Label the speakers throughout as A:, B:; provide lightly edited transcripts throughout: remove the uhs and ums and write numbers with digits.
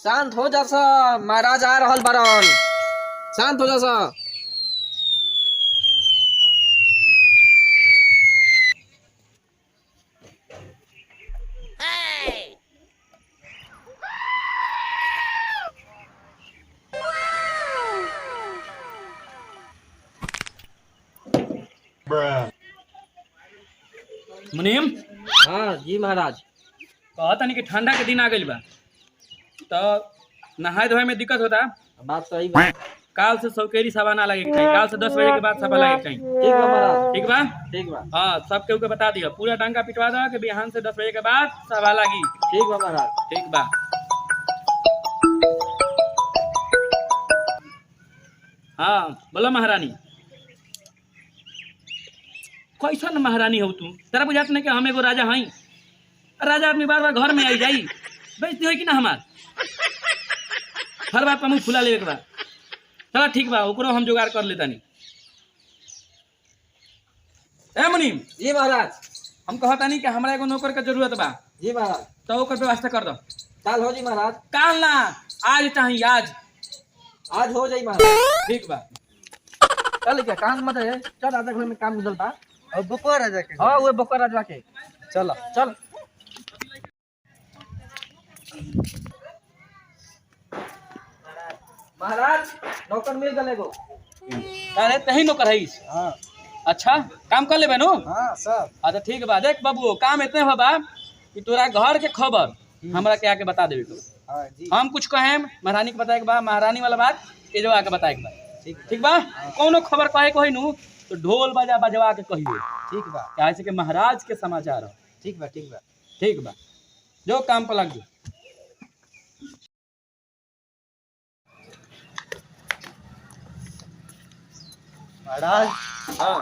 A: शांत हो जा सा, महाराज आ रहल बारन। शांत हो जा सा।
B: मुनीम
A: हाँ जी महाराज।
B: कहता नहीं कि ठंडा के दिन आ गई बा तो नहाए धोए में दिक्कत होता।
A: बात सही बा।
B: काल से सौकेरी सभा ना लगे कहीं, काल से 10 बजे के बाद सभा लगे कहीं।
A: ठीक बा महाराज।
B: ठीक बा।
A: ठीक बा।
B: हाँ सब केहू के बता दिया, पूरा डंका पिटवा दो कि बिहान से 10 बजे के बाद सभा लगी।
A: ठीक बा महाराज।
B: ठीक बा। हाँ बोलो महारानी। कैसन महारानी हो तू? तेरा बुझात नहीं कि हम एगो राजा हई? राजा आदमी बार बार घर में आई जाई, बेइज्जती होई कि ना हमार? हर बात पर मुंह खुला लेवे के बा। चला ठीक बा, ओकरो हम जुगाड़ कर लेता नहीं। ए मुनीम
A: जी महाराज।
B: हम कहता नहीं कि हमरा एगो नौकर के जरूरत बा,
A: जी महाराज।
B: तो ओकर व्यवस्था कर दो।
A: काल हो जी महाराज।
B: काल ना, आज चाहिए आज।
A: आज हो जाई महाराज।
B: ठीक बा।
A: चल क्या काम मत है, चल आधा घर में काम निकलता।
C: और बकुआ राजा के
A: हाँ वो बकर राजवा के।
C: चलो
A: चल महाराज, नौकर मिल गए एगो।
B: अरे तही नौकर है।
C: हाँ
B: अच्छा काम कर लेबे नो।
C: हाँ सब
B: अच्छा ठीक बा। देख बाबू काम इतने बा कि तोरा घर के खबर हमरा के आके बता देवे के।
C: हाँ जी
B: हम कुछ कहें महारानी के बताए के बा, महारानी वाला बात के जो आके बताए के बा।
C: ठीक
B: ठीक बा। कौनो खबर कहे को है नु तो ढोल बजा बजवा के कहिए,
C: ठीक बा
B: कैसे कि महाराज के समाचार हो।
C: ठीक बा ठीक बा।
B: ठीक बा, जो काम पर लग जो।
C: महाराज
B: हाँ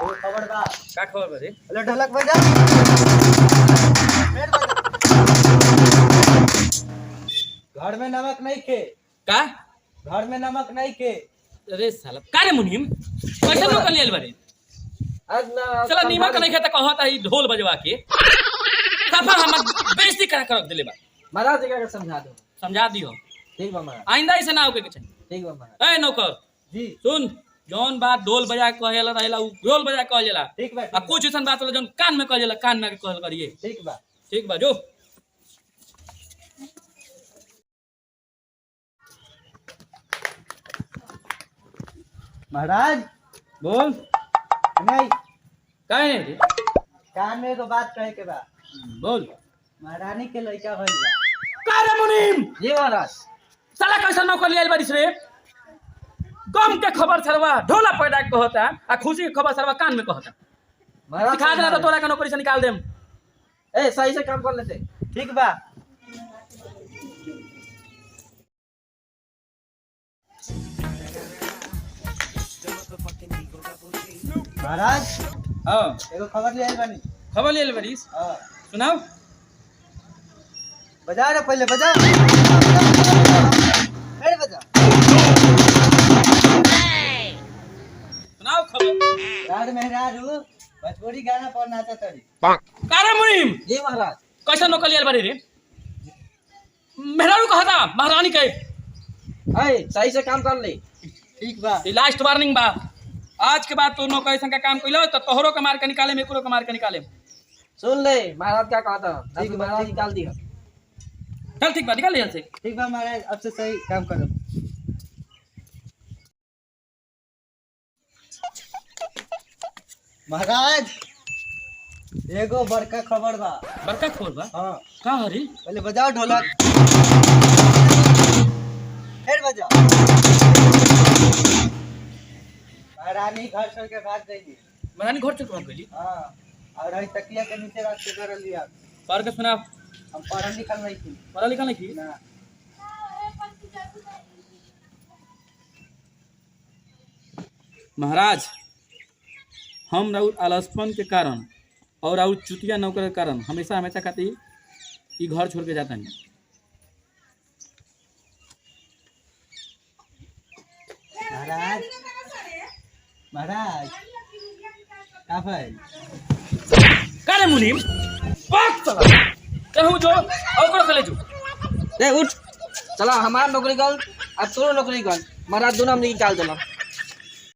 C: वो खबर बा।
B: का खबर बा रे?
C: हेलो ढोलक बजा। फिर बजा। घर में नमक नहीं खे।
B: का?
C: घर में नमक नहीं खे।
B: अरे साला का रे मुनीम, कैसे नौकर लेल बारे?
A: आज ना
B: चला नीमक नहीं खाता कहता है ढोल बजवा के सफा हम बेइज्जती करा कर रख देले बा।
A: महाराज जगह के समझा दो।
B: समझा दियो,
A: ठीक बा महाराज।
B: आइंदा ऐसे ना होके के चाहिए।
A: ठीक बा महाराज।
B: ए नौकर
C: जी
B: सुन, जौन बात ढोल बजा के कहेला रहेला उ ढोल बजा के कहेला।
C: ठीक बा
B: आ कुछ ऐसा बात होला जौन कान में कहेला कान में के कहल करिए।
C: ठीक बा।
B: ठीक बा जो।
C: महाराज
B: बोल।
C: नहीं
B: काहे नहीं रे?
C: कान में एगो बात कहे के बा।
B: बोल।
C: महारानी के लड़का भइल बा।
B: का रे मुनीम,
A: जी महाराज।
B: साला कैसा नौकर लेल बारिस रे? गम के खबर सरवा ढोला पैदा के कहता आ खुशी के खबर सरवा कान में कहता।
A: महाराज
B: सिखा देना तो तोरा के नौकरी से निकाल देम।
A: ए सही से काम कर लेते।
C: ठीक बा। महाराज
B: हाँ
C: एगो खबर ले आइल बानी।
B: खबर लेल बारिस,
C: हाँ
B: सुनाओ।
C: बजा रे पहले बजा। फिर बजा।
B: सुनाओ खबर।
C: यार मेहरारू भोजपुरी गाना पर नाचा तड़ी।
B: का रे मुनीम,
A: जी महाराज।
B: कैसा नौकर लेल बारी रे? मेहरारू कहता महारानी के।
A: ए सही से काम कर ले।
C: ठीक बा।
B: ई लास्ट वार्निंग बा। आज के बाद तू नौकर ऐसा का काम कइलो तो तोहरो के मार के निकाले, मेकरो के मार के निकाले।
A: सुन ले महाराज क्या कहता है।
C: ठीक बा,
A: महाराज
C: ठीक
A: निकाल दिया।
B: चल ठीक बा, निकाल ले यहाँ से।
C: ठीक बा महाराज, अब से सही काम करो। महाराज एगो बड़का खबर बा।
B: बड़का खोल बा।
C: हाँ
B: का हरी?
C: पहले बजाओ ढोलक। फिर बजाओ। महारानी घर छोड़ के भाग गई।
B: महारानी घर चुप गइली।
C: हाँ और हई तकिया के नीचे रख के कर लिया।
B: पढ़ के सुनाओ।
C: हम पढ़ल लिखल नहीं थी
B: पढ़ा लिखा नहीं की?
C: ना।
B: महाराज हम राउर आलसपन के कारण और राउर चुतिया नौकर के कारण हमेशा हमेशा खातिर ई घर छोड़ के जाता नहीं।
C: महाराज महाराज का भाई
B: का रे मुनीम, बात चला कहूँ जो और कले जो।
A: ए उठ। चला हमार नौकरी गल अब तोरो नौकरी गल महाराज दोनों हमने निकाल दिला